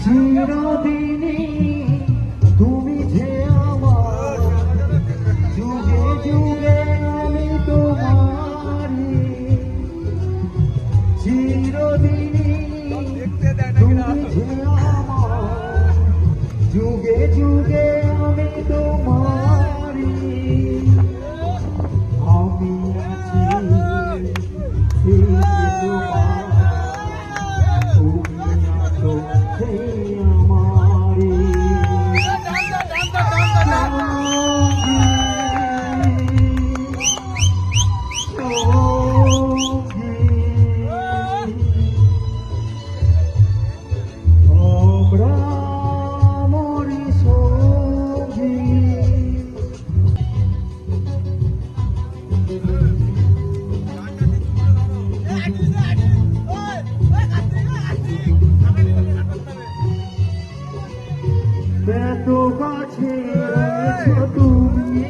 চিরদিনই তুমি যে আমার, যুগে যুগে আমি তোমারি। চিরদিনই তুমি যে আমার, যুগে যুগে আমি তোমারি। আমি আছি সেই তোমার, তুমি আছো সেই আমারি। আমরা মরি সঙ্গী। এত কাছে রয়েছো তুমি,